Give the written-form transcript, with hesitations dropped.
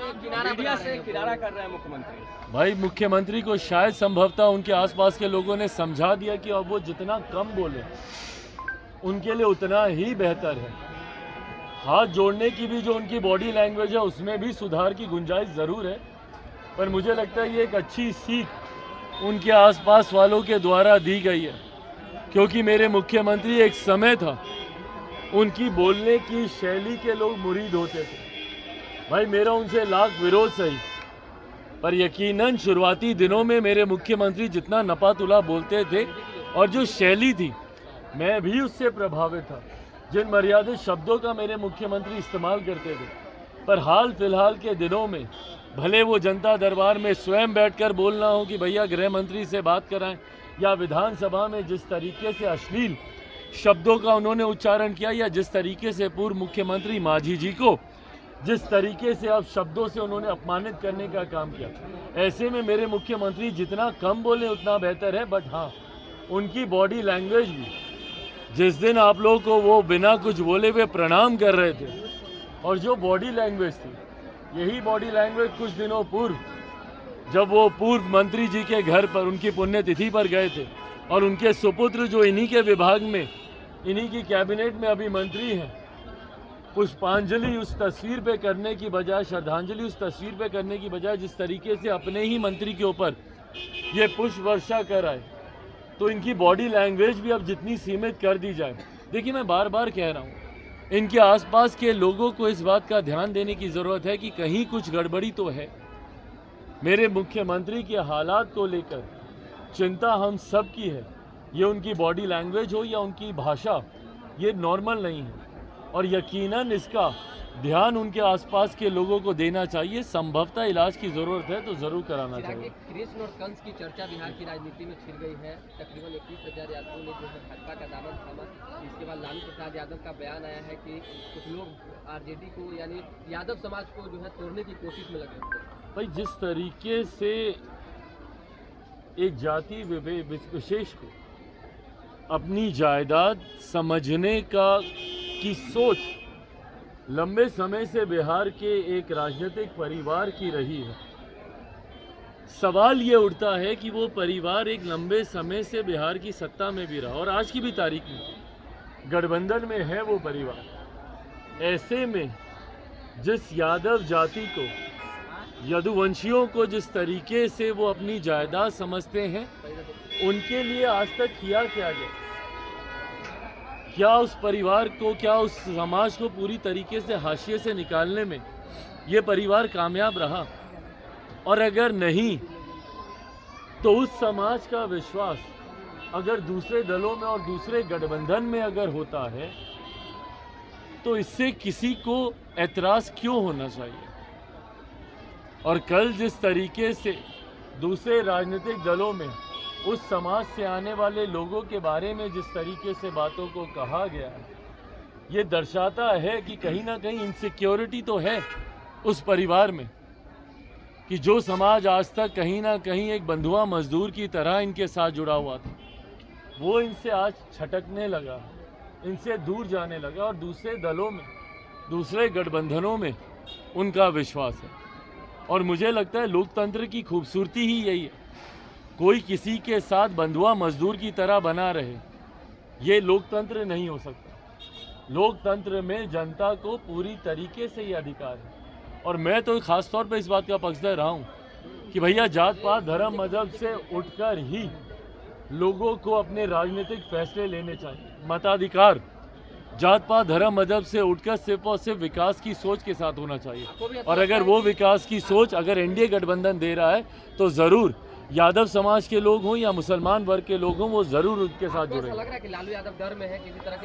Media से किनारा कर रहे हैं मुख्यमंत्री। भाई मुख्यमंत्री को शायद संभवतः उनके आसपास के लोगों ने समझा दिया कि अब वो जितना कम बोले उनके लिए उतना ही बेहतर है। हाथ जोड़ने की भी जो उनकी बॉडी लैंग्वेज है उसमें भी सुधार की गुंजाइश ज़रूर है, पर मुझे लगता है ये एक अच्छी सीख उनके आसपास वालों के द्वारा दी गई है, क्योंकि मेरे मुख्यमंत्री एक समय था उनकी बोलने की शैली के लोग मुरीद होते थे। भाई मेरा उनसे लाख विरोध सही, पर यकीनन शुरुआती दिनों में मेरे मुख्यमंत्री जितना नपातुला बोलते थे और जो शैली थी मैं भी उससे प्रभावित था। जिन मर्यादित शब्दों का मेरे मुख्यमंत्री इस्तेमाल करते थे, पर हाल फिलहाल के दिनों में भले वो जनता दरबार में स्वयं बैठकर बोलना हो कि भैया गृह मंत्री से बात कराएं, या विधानसभा में जिस तरीके से अश्लील शब्दों का उन्होंने उच्चारण किया, या जिस तरीके से पूर्व मुख्यमंत्री मांझी जी को जिस तरीके से अब शब्दों से उन्होंने अपमानित करने का काम किया, ऐसे में मेरे मुख्यमंत्री जितना कम बोले उतना बेहतर है। बट हाँ, उनकी बॉडी लैंग्वेज भी, जिस दिन आप लोगों को वो बिना कुछ बोले हुए प्रणाम कर रहे थे, और जो बॉडी लैंग्वेज थी, यही बॉडी लैंग्वेज कुछ दिनों पूर्व जब वो पूर्व मंत्री जी के घर पर उनकी पुण्यतिथि पर गए थे और उनके सुपुत्र जो इन्हीं के विभाग में, इन्हीं की कैबिनेट में अभी मंत्री हैं, पुष्पांजलि उस तस्वीर पे करने की बजाय, श्रद्धांजलि उस तस्वीर पे करने की बजाय जिस तरीके से अपने ही मंत्री के ऊपर ये पुष्प वर्षा कर आए, तो इनकी बॉडी लैंग्वेज भी अब जितनी सीमित कर दी जाए। देखिए मैं बार बार कह रहा हूँ, इनके आसपास के लोगों को इस बात का ध्यान देने की ज़रूरत है कि कहीं कुछ गड़बड़ी तो है। मेरे मुख्यमंत्री के हालात को लेकर चिंता हम सब की है। ये उनकी बॉडी लैंग्वेज हो या उनकी भाषा, ये नॉर्मल नहीं है, और यकीनन इसका ध्यान उनके आसपास के लोगों को देना चाहिए। संभवतः इलाज की ज़रूरत है तो ज़रूर कराना चाहिए। कृष्ण और कंस की चर्चा बिहार की राजनीति में छिड़ गई है। तकरीबन 21,000 यादवों ने जो है भाजपा का दामन थामा। इसके बाद लालू प्रसाद यादव का बयान आया है कि कुछ लोग आरजेडी को, यानी यादव समाज को जो है तोड़ने की कोशिश में लगे हुए हैं। भाई जिस तरीके से एक जाति विशेष को अपनी जायदाद समझने की सोच लंबे समय से बिहार के एक राजनीतिक परिवार की रही है। सवाल ये उठता है कि वो परिवार एक लंबे समय से बिहार की सत्ता में भी रहा और आज की भी तारीख में गठबंधन में है वो परिवार। ऐसे में जिस यादव जाति को, यदुवंशियों को जिस तरीके से वो अपनी जायदाद समझते हैं, उनके लिए आज तक किया क्या गया? क्या उस परिवार को, क्या उस समाज को पूरी तरीके से हाशिए से निकालने में ये परिवार कामयाब रहा? और अगर नहीं, तो उस समाज का विश्वास अगर दूसरे दलों में और दूसरे गठबंधन में अगर होता है, तो इससे किसी को ऐतराज़ क्यों होना चाहिए? और कल जिस तरीके से दूसरे राजनीतिक दलों में उस समाज से आने वाले लोगों के बारे में जिस तरीके से बातों को कहा गया है, ये दर्शाता है कि कहीं ना कहीं इनसिक्योरिटी तो है उस परिवार में, कि जो समाज आज तक कहीं ना कहीं एक बंधुआ मजदूर की तरह इनके साथ जुड़ा हुआ था, वो इनसे आज छटकने लगा, इनसे दूर जाने लगा, और दूसरे दलों में, दूसरे गठबंधनों में उनका विश्वास है। और मुझे लगता है लोकतंत्र की खूबसूरती ही यही है, कोई किसी के साथ बंधुआ मजदूर की तरह बना रहे, ये लोकतंत्र नहीं हो सकता। लोकतंत्र में जनता को पूरी तरीके से ये अधिकार है। और मैं तो खास तौर पे इस बात का पक्षधर रहा हूँ कि भैया जात पात धर्म मजहब से उठकर ही लोगों को अपने राजनीतिक फैसले लेने चाहिए। मताधिकार जात पात धर्म मजहब से उठकर सिर्फ और सिर्फ विकास की सोच के साथ होना चाहिए। और अगर वो विकास की सोच अगर एनडीए गठबंधन दे रहा है, तो ज़रूर यादव समाज के लोग हों या मुसलमान वर्ग के लोग हों, वो ज़रूर उनके साथ जुड़े। लग रहा है कि लालू यादव डर में है, किसी तरह की